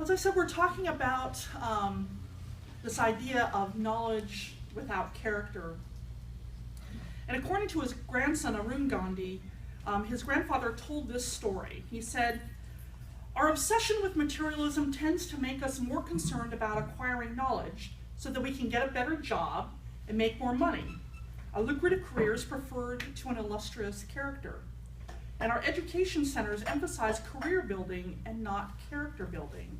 As I said, we're talking about this idea of knowledge without character. And according to his grandson, Arun Gandhi, his grandfather told this story. He said, "Our obsession with materialism tends to make us more concerned about acquiring knowledge so that we can get a better job and make more money. A lucrative career is preferred to an illustrious character. And our education centers emphasize career building and not character building."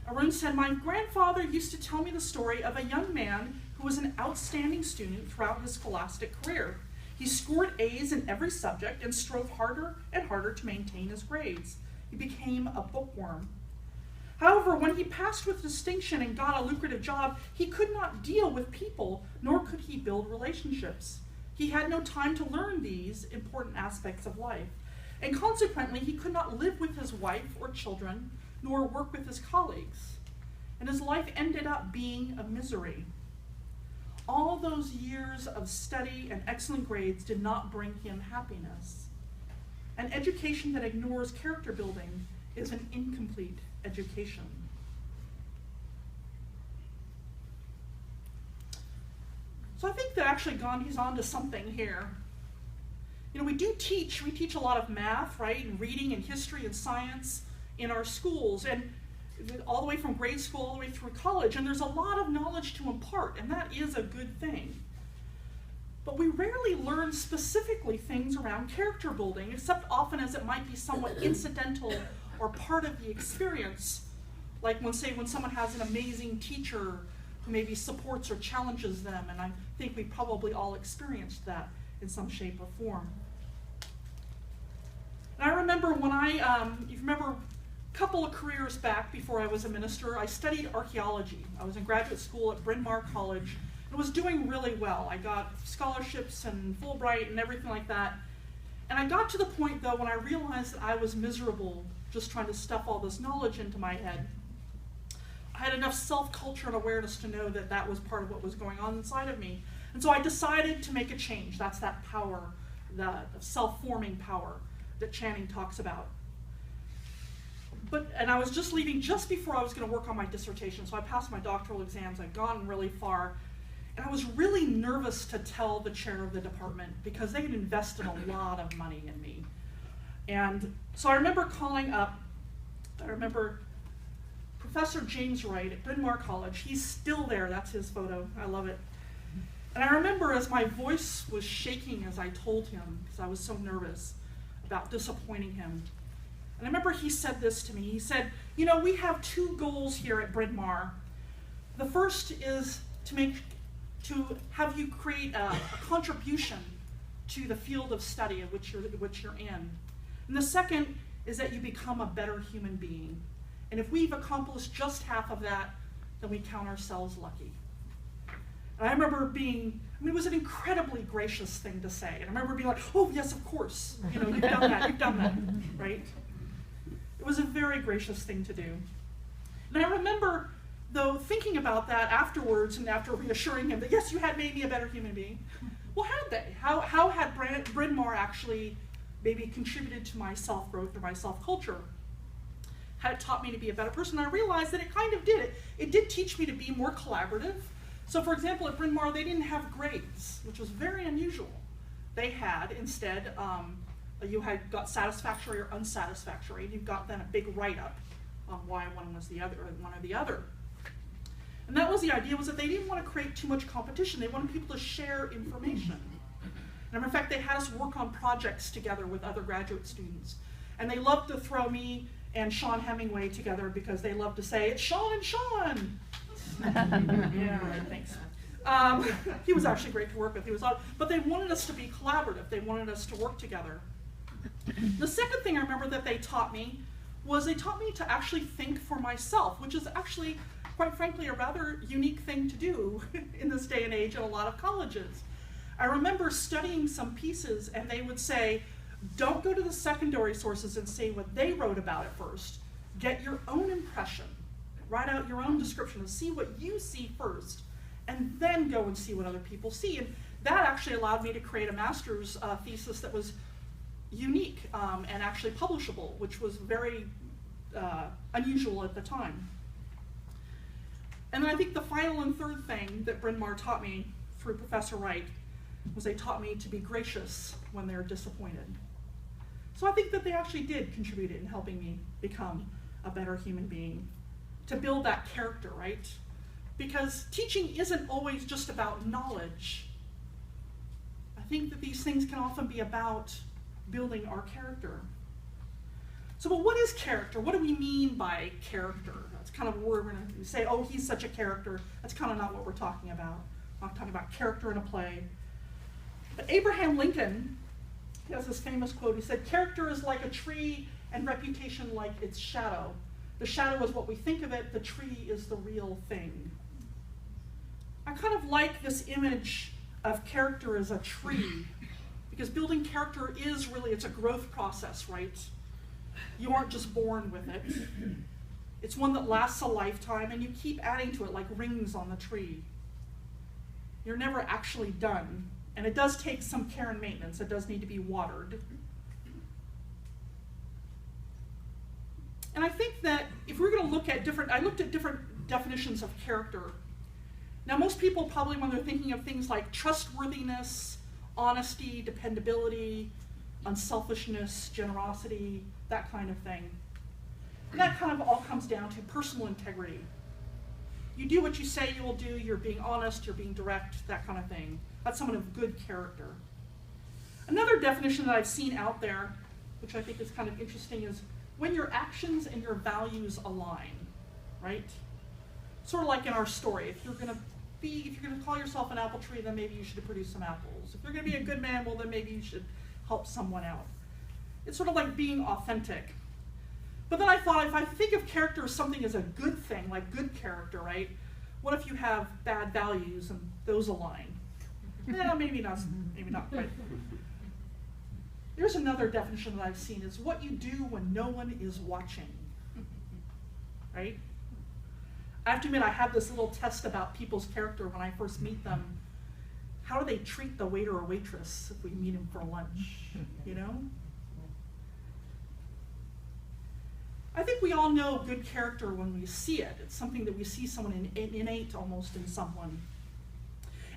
Arun said, "My grandfather used to tell me the story of a young man who was an outstanding student throughout his scholastic career. He scored A's in every subject and strove harder and harder to maintain his grades. He became a bookworm. However, when he passed with distinction and got a lucrative job, he could not deal with people, nor could he build relationships. He had no time to learn these important aspects of life, and consequently, he could not live with his wife or children, nor work with his colleagues. And his life ended up being a misery. All those years of study and excellent grades did not bring him happiness. An education that ignores character building is an incomplete education." So I think that actually Gandhi's onto something here. You know, we teach a lot of math, right, and reading and history and science in our schools, and all the way from grade school all the way through college, and there's a lot of knowledge to impart, and that is a good thing. But we rarely learn specifically things around character building, except often as it might be somewhat incidental or part of the experience, like when someone has an amazing teacher who maybe supports or challenges them, and I think we probably all experienced that in some shape or form. And I remember when you remember a couple of careers back before I was a minister, I studied archaeology. I was in graduate school at Bryn Mawr College and was doing really well. I got scholarships and Fulbright and everything like that. And I got to the point, though, when I realized that I was miserable just trying to stuff all this knowledge into my head. I had enough self-culture and awareness to know that that was part of what was going on inside of me. And so I decided to make a change. That's that power, that self-forming power that Channing talks about. And I was just leaving just before I was going to work on my dissertation, so I passed my doctoral exams. I'd gotten really far, and I was really nervous to tell the chair of the department because they had invested a lot of money in me. And so I remember calling up, Professor James Wright at Bryn Mawr College. He's still there, that's his photo, I love it. And I remember as my voice was shaking as I told him, because I was so nervous about disappointing him. And I remember he said this to me. He said, "You know, we have two goals here at Bryn Mawr. The first is to have you create a contribution to the field of study of which you're in. And the second is that you become a better human being. And if we've accomplished just half of that, then we count ourselves lucky." And I remember it was an incredibly gracious thing to say. And I remember being like, "Oh, yes, of course. You know, you've done that, right?" It was a very gracious thing to do. And I remember, though, thinking about that afterwards and after reassuring him that, yes, you had made me a better human being. Well, had they? How had Bryn Mawr actually maybe contributed to my self-growth or my self-culture? Had it taught me to be a better person? I realized that it kind of did. It did teach me to be more collaborative. So, for example, at Bryn Mawr, they didn't have grades, which was very unusual. They had, instead, you had got satisfactory or unsatisfactory, and you got then a big write-up on why one was the other, or one or the other. And that was the idea, was that they didn't want to create too much competition. They wanted people to share information. And in fact, they had us work on projects together with other graduate students. And they loved to throw me and Sean Hemingway together because they loved to say, "It's Sean and Sean." Yeah, right, thanks. He was actually great to work with. But they wanted us to be collaborative. They wanted us to work together. The second thing I remember that they taught me was they taught me to actually think for myself, which is actually, quite frankly, a rather unique thing to do in this day and age at a lot of colleges. I remember studying some pieces, and they would say, don't go to the secondary sources and say what they wrote about it first. Get your own impression. Write out your own description and see what you see first, and then go and see what other people see. And that actually allowed me to create a master's thesis that was unique and actually publishable, which was very unusual at the time. And then I think the final and third thing that Bryn Mawr taught me through Professor Wright was they taught me to be gracious when they're disappointed. So I think that they actually did contribute in helping me become a better human being, to build that character, right? Because teaching isn't always just about knowledge. I think that these things can often be about building our character. So, but what is character? What do we mean by character? That's kind of a word we're going to say, oh, he's such a character. That's kind of not what we're talking about. I'm not talking about character in a play. But Abraham Lincoln, he has this famous quote. He said, character is like a tree and reputation like its shadow. The shadow is what we think of it. The tree is the real thing. I kind of like this image of character as a tree, because building character is really, it's a growth process, right? You aren't just born with it. It's one that lasts a lifetime, and you keep adding to it like rings on the tree. You're never actually done. And it does take some care and maintenance. It does need to be watered. And I think that if we're going to look at I looked at different definitions of character. Now, most people probably, when they're thinking of things like trustworthiness, honesty, dependability, unselfishness, generosity, that kind of thing. And that kind of all comes down to personal integrity. You do what you say you will do, you're being honest, you're being direct, that kind of thing. That's someone of good character. Another definition that I've seen out there, which I think is kind of interesting, is when your actions and your values align, right? Sort of like in our story. If you're going to call yourself an apple tree, then maybe you should produce some apples. If you're going to be a good man, well, then maybe you should help someone out. It's sort of like being authentic. But then I thought, if I think of character as something as a good thing, like good character, right? What if you have bad values and those align? Maybe not quite. There's another definition that I've seen, is what you do when no one is watching, right? I have to admit, I have this little test about people's character when I first meet them. How do they treat the waiter or waitress if we meet them for lunch, you know? I think we all know good character when we see it. It's something that we see someone innate almost in someone.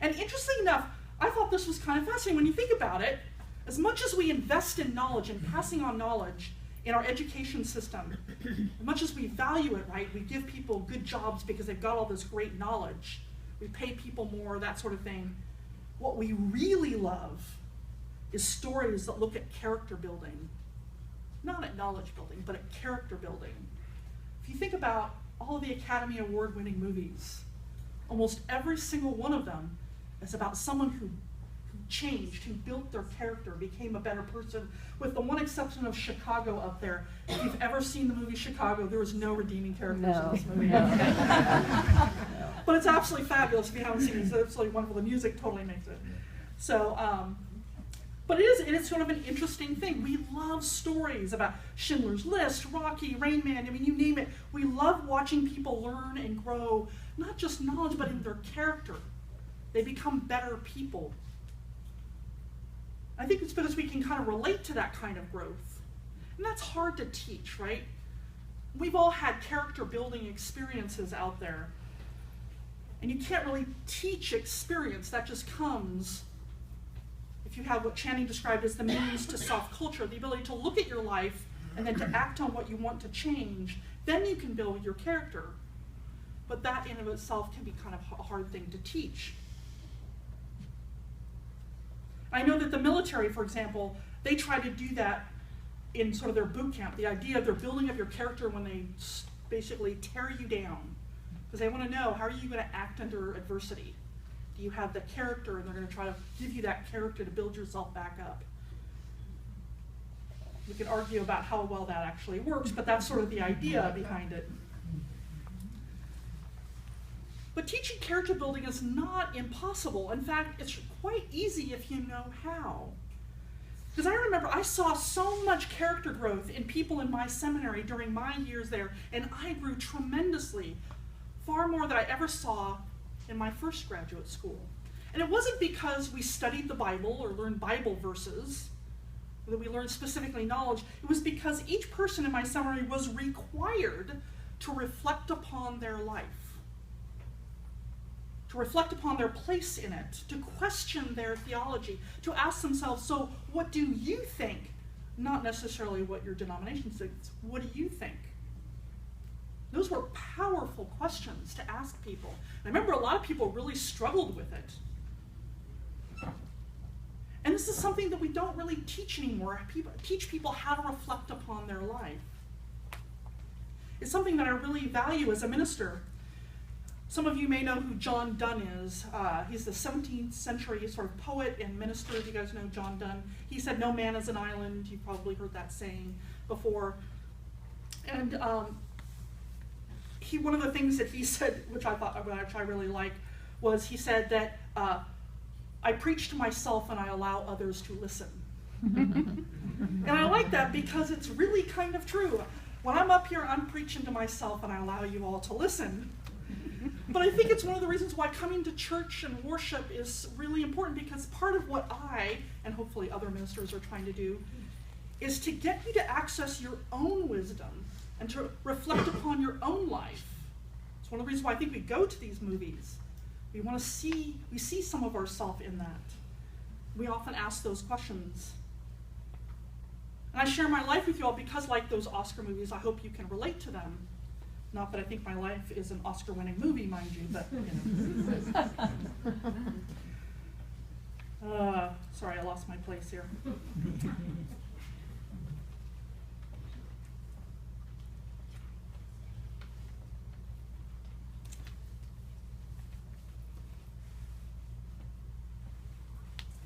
And interestingly enough, I thought this was kind of fascinating. When you think about it, as much as we invest in knowledge and passing on knowledge in our education system, as much as we value it, right? We give people good jobs because they've got all this great knowledge. We pay people more, that sort of thing. What we really love is stories that look at character building. Not at knowledge building, but at character building. If you think about all the Academy Award-winning movies, almost every single one of them is about someone who changed, who built their character, became a better person, with the one exception of Chicago up there. If you've ever seen the movie Chicago, there was no redeeming characters in this movie. No. But it's absolutely fabulous if you haven't seen it. It's absolutely wonderful. The music totally makes it. So, but it is sort of an interesting thing. We love stories about Schindler's List, Rocky, Rain Man, I mean, you name it. We love watching people learn and grow, not just knowledge, but in their character. They become better people. I think it's because we can kind of relate to that kind of growth. And that's hard to teach, right? We've all had character building experiences out there. And you can't really teach experience. That just comes if you have what Channing described as the means to self-culture, the ability to look at your life and then to act on what you want to change. Then you can build your character. But that in and of itself can be kind of a hard thing to teach. I know that the military, for example, they try to do that in sort of their boot camp. The idea of they're building up your character when they basically tear you down. Because they want to know, how are you going to act under adversity? Do you have the character? And they're going to try to give you that character to build yourself back up. We can argue about how well that actually works, but that's sort of the idea behind it. But teaching character building is not impossible. In fact, it's quite easy if you know how. Because I remember I saw so much character growth in people in my seminary during my years there, and I grew tremendously, far more than I ever saw in my first graduate school. And it wasn't because we studied the Bible or learned Bible verses. that we learned specifically knowledge, it was because each person in my seminary was required to reflect upon their life, to reflect upon their place in it, to question their theology, to ask themselves, so what do you think? Not necessarily what your denomination thinks. What do you think? Those were powerful questions to ask people. I remember a lot of people really struggled with it. And this is something that we don't really teach anymore. Teach people how to reflect upon their life. It's something that I really value as a minister. Some of you may know who John Donne is. He's the 17th century sort of poet and minister. Do you guys know John Donne? He said, "No man is an island." You've probably heard that saying before. And one of the things that he said, which I really like, was he said that I preach to myself and I allow others to listen. And I like that because it's really kind of true. When I'm up here, I'm preaching to myself and I allow you all to listen. But I think it's one of the reasons why coming to church and worship is really important, because part of what I, and hopefully other ministers, are trying to do is to get you to access your own wisdom and to reflect upon your own life. It's one of the reasons why I think we go to these movies. We see some of ourselves in that. We often ask those questions. And I share my life with you all because, like those Oscar movies, I hope you can relate to them. Not that I think my life is an Oscar-winning movie, mind you, but, you know. Sorry, I lost my place here.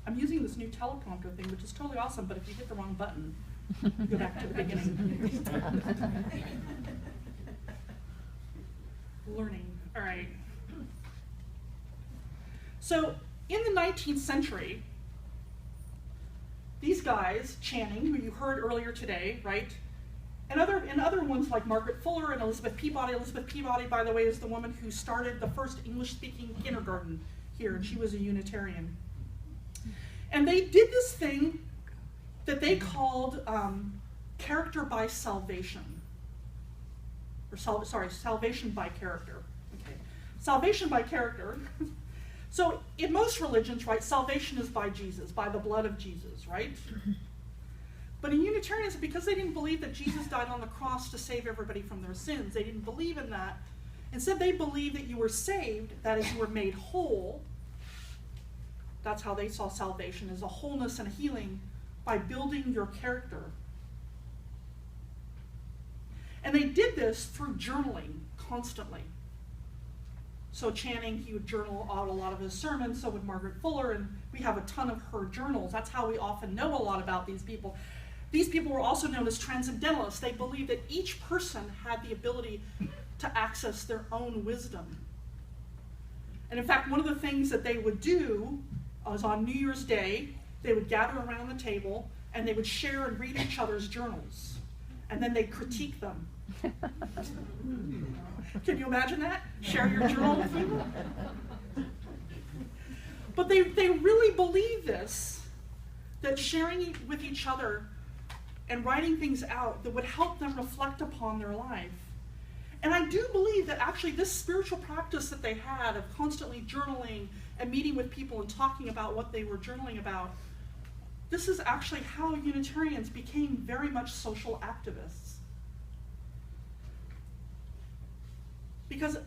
I'm using this new teleprompter thing, which is totally awesome, but if you hit the wrong button, you go back to the beginning. Learning. All right. So in the 19th century, these guys, Channing, who you heard earlier today, right, and other ones like Margaret Fuller and Elizabeth Peabody. Elizabeth Peabody, by the way, is the woman who started the first English-speaking kindergarten here, and she was a Unitarian. And they did this thing that they called character by salvation. Or salvation by character. Okay. Salvation by character. So in most religions, right, salvation is by Jesus, by the blood of Jesus, right? But in Unitarians, because they didn't believe that Jesus died on the cross to save everybody from their sins, they didn't believe in that. Instead, they believed that you were saved, that is, you were made whole. That's how they saw salvation, as a wholeness and a healing by building your character. And they did this through journaling constantly. So Channing, he would journal out a lot of his sermons, so would Margaret Fuller, and we have a ton of her journals. That's how we often know a lot about these people. These people were also known as transcendentalists. They believed that each person had the ability to access their own wisdom. And in fact, one of the things that they would do was on New Year's Day, they would gather around the table and they would share and read each other's journals. And then they'd critique them. Can you imagine that? Share your journal with people? But they really believe this, that sharing with each other and writing things out that would help them reflect upon their life. And I do believe that actually this spiritual practice that they had of constantly journaling and meeting with people and talking about what they were journaling about, this is actually how Unitarians became very much social activists. Because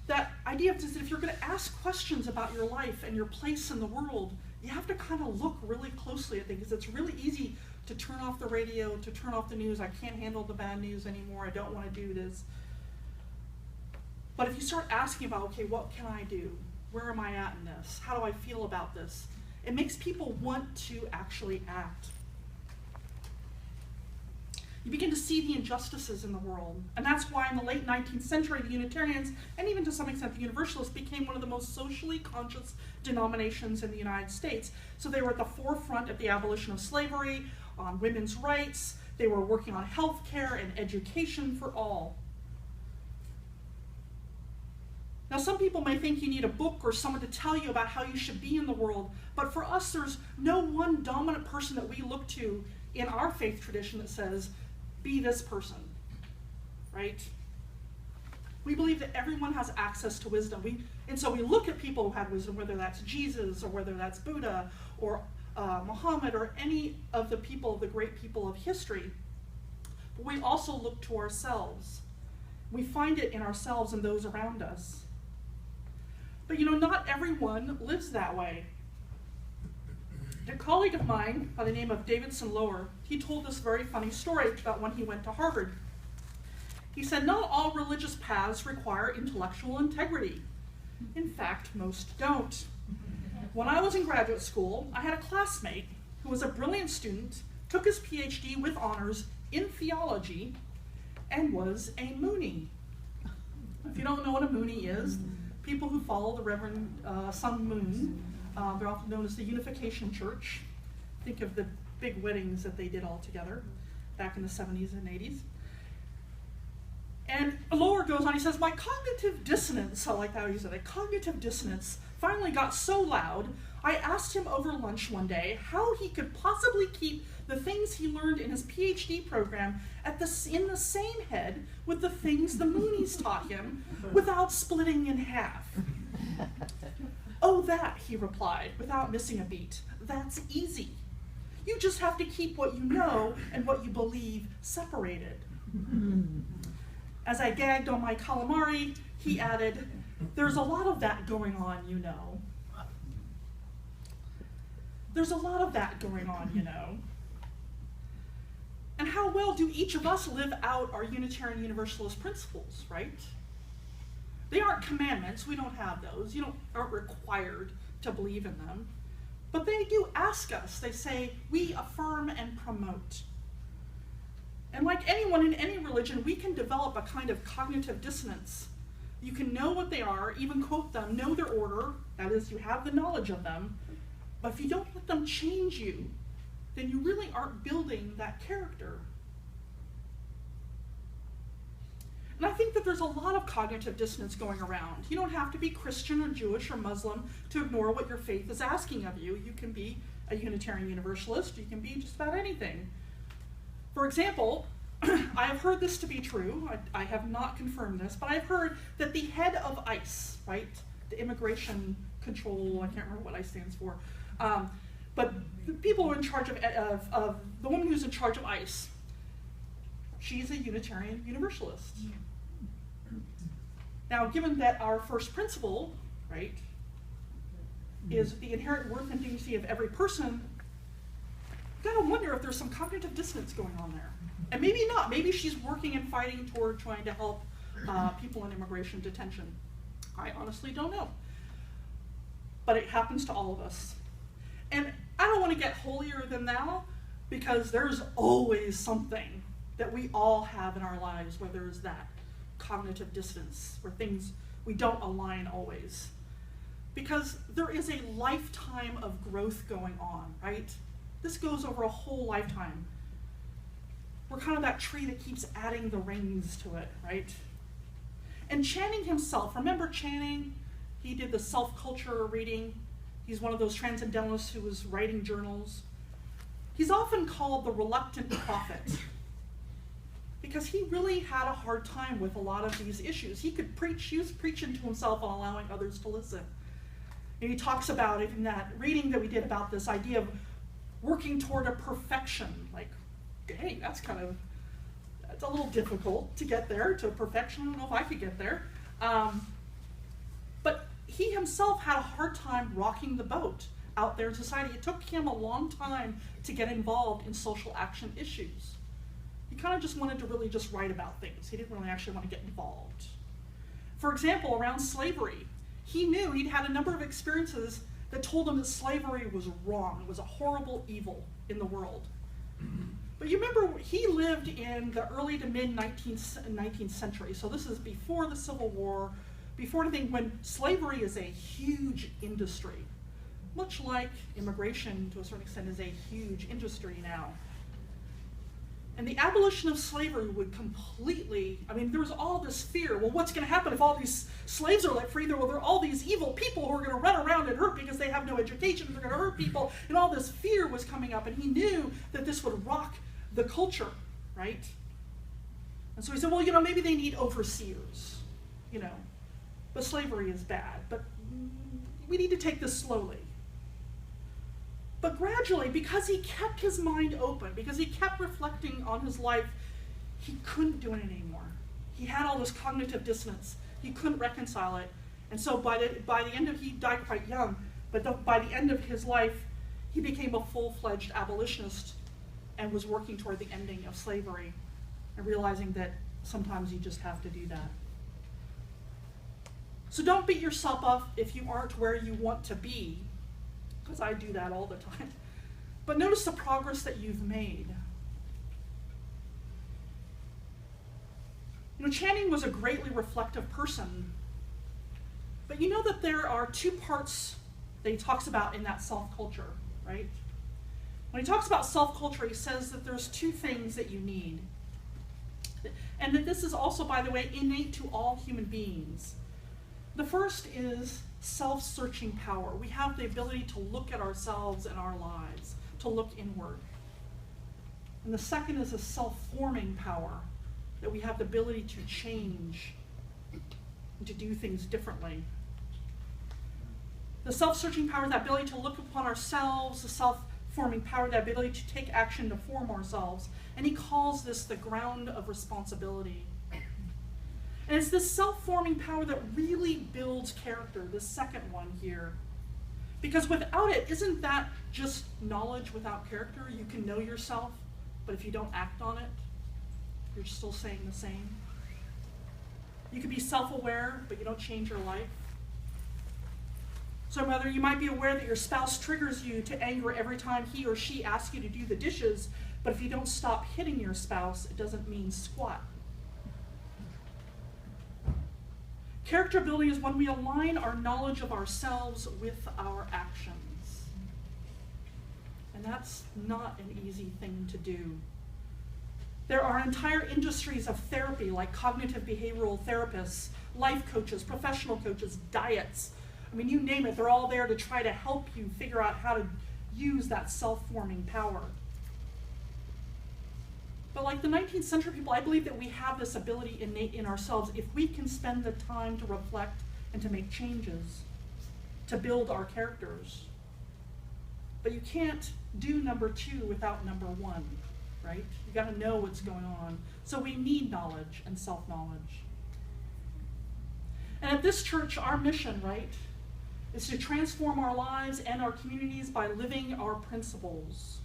that idea of that if you're going to ask questions about your life and your place in the world, you have to kind of look really closely at things. Because it's really easy to turn off the radio, to turn off the news. I can't handle the bad news anymore. I don't want to do this. But if you start asking about, okay, what can I do? Where am I at in this? How do I feel about this? It makes people want to actually act. You begin to see the injustices in the world. And that's why in the late 19th century, the Unitarians, and even to some extent the Universalists, became one of the most socially conscious denominations in the United States. So they were at the forefront of the abolition of slavery, on women's rights. They were working on health care and education for all. Now, some people may think you need a book or someone to tell you about how you should be in the world, but for us, there's no one dominant person that we look to in our faith tradition that says, be this person, right? We believe that everyone has access to wisdom. And so we look at people who had wisdom, whether that's Jesus or whether that's Buddha or Muhammad or any of the people, the great people of history. But we also look to ourselves. We find it in ourselves and those around us. But not everyone lives that way. A colleague of mine by the name of Davidson Lower, he told this very funny story about when he went to Harvard. He said, not all religious paths require intellectual integrity. In fact, most don't. When I was in graduate school, I had a classmate who was a brilliant student, took his PhD with honors in theology, and was a Moonie. If you don't know what a Moonie is, people who follow the Reverend Sun Moon, they're often known as the Unification Church. Think of the big weddings that they did all together back in the 70s and 80s. And Lower goes on, he says, my cognitive dissonance, I like how he said it, cognitive dissonance finally got so loud, I asked him over lunch one day how he could possibly keep the things he learned in his PhD program in the same head with the things the Moonies taught him without splitting in half. Oh, that, he replied, without missing a beat. That's easy. You just have to keep what you know and what you believe separated. As I gagged on my calamari, he added, there's a lot of that going on, There's a lot of that going on, And how well do each of us live out our Unitarian Universalist principles, right? They aren't commandments, we don't have those. Aren't required to believe in them. But they do ask us, they say, we affirm and promote. And like anyone in any religion, we can develop a kind of cognitive dissonance. You can know what they are, even quote them, know their order, that is, you have the knowledge of them, but if you don't let them change you, then you really aren't building that character. And I think that there's a lot of cognitive dissonance going around. You don't have to be Christian or Jewish or Muslim to ignore what your faith is asking of you. You can be a Unitarian Universalist, you can be just about anything. For example, I have heard this to be true, I have not confirmed this, but I've heard that the head of ICE, right, the Immigration Control, I can't remember what ICE stands for, but the people who are in charge of the woman who's in charge of ICE, she's a Unitarian Universalist. Now, given that our first principle, right, is the inherent worth and dignity of every person, you gotta wonder if there's some cognitive dissonance going on there. And maybe not. Maybe she's working and fighting toward trying to help people in immigration detention. I honestly don't know. But it happens to all of us. And I don't want to get holier than thou, because there's always something that we all have in our lives where there's that cognitive dissonance, where things, we don't align always. Because there is a lifetime of growth going on, right? This goes over a whole lifetime. We're kind of that tree that keeps adding the rings to it, right? And Channing himself, remember Channing? He did the self-culture reading. He's one of those transcendentalists who was writing journals. He's often called the reluctant prophet because he really had a hard time with a lot of these issues. He could preach, he was preaching to himself and allowing others to listen. And he talks about it in that reading that we did about this idea of working toward a perfection. Like, dang, that's a little difficult to get there, to perfection. I don't know if I could get there. But he himself had a hard time rocking the boat out there in society. It took him a long time to get involved in social action issues. He kind of just wanted to really just write about things. He didn't really actually want to get involved. For example, around slavery, he knew he'd had a number of experiences that told him that slavery was wrong. It was a horrible evil in the world. But you remember, he lived in the early to mid-19th century, so this is before the Civil War, before anything, when slavery is a huge industry, much like immigration to a certain extent is a huge industry now. And the abolition of slavery would completely, there was all this fear. Well, what's going to happen if all these slaves are let free? There are all these evil people who are going to run around and hurt because they have no education. They're going to hurt people. And all this fear was coming up. And he knew that this would rock the culture, right? And so he said, well, maybe they need overseers, But slavery is bad. But we need to take this slowly. But gradually, because he kept his mind open, because he kept reflecting on his life, he couldn't do it anymore. He had all this cognitive dissonance. He couldn't reconcile it. And so by the end of, he died quite young, but by the end of his life, he became a full-fledged abolitionist and was working toward the ending of slavery and realizing that sometimes you just have to do that. So don't beat yourself up if you aren't where you want to be, because I do that all the time. But notice the progress that you've made. Channing was a greatly reflective person, but you know that there are two parts that he talks about in that self-culture, right? When he talks about self-culture, he says that there's two things that you need. And that this is also, by the way, innate to all human beings. The first is self-searching power. We have the ability to look at ourselves and our lives, to look inward. And the second is a self-forming power, that we have the ability to change and to do things differently. The self-searching power is that ability to look upon ourselves, the self-forming power, that ability to take action to form ourselves. And he calls this the ground of responsibility. And it's this self-forming power that really builds character, the second one here. Because without it, isn't that just knowledge without character? You can know yourself, but if you don't act on it, you're still saying the same. You can be self-aware, but you don't change your life. So whether you might be aware that your spouse triggers you to anger every time he or she asks you to do the dishes, but if you don't stop hitting your spouse, it doesn't mean squat. Character building is when we align our knowledge of ourselves with our actions. And that's not an easy thing to do. There are entire industries of therapy, like cognitive behavioral therapists, life coaches, professional coaches, diets. You name it, they're all there to try to help you figure out how to use that self-forming power. But like the 19th century people, I believe that we have this ability innate in ourselves if we can spend the time to reflect and to make changes, to build our characters. But you can't do number two without number one, right? You got to know what's going on. So we need knowledge and self-knowledge. And at this church, our mission, right, is to transform our lives and our communities by living our principles.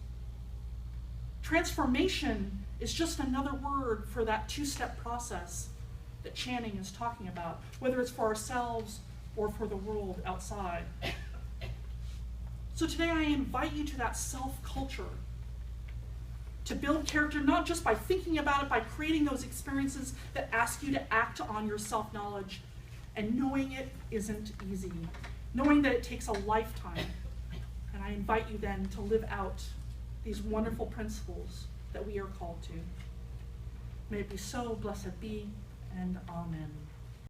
Transformation is just another word for that two-step process that Channing is talking about, whether it's for ourselves or for the world outside. So today I invite you to that self-culture, to build character not just by thinking about it, by creating those experiences that ask you to act on your self-knowledge, and knowing it isn't easy, knowing that it takes a lifetime. And I invite you then to live out these wonderful principles that we are called to. May it be so, blessed be, and amen.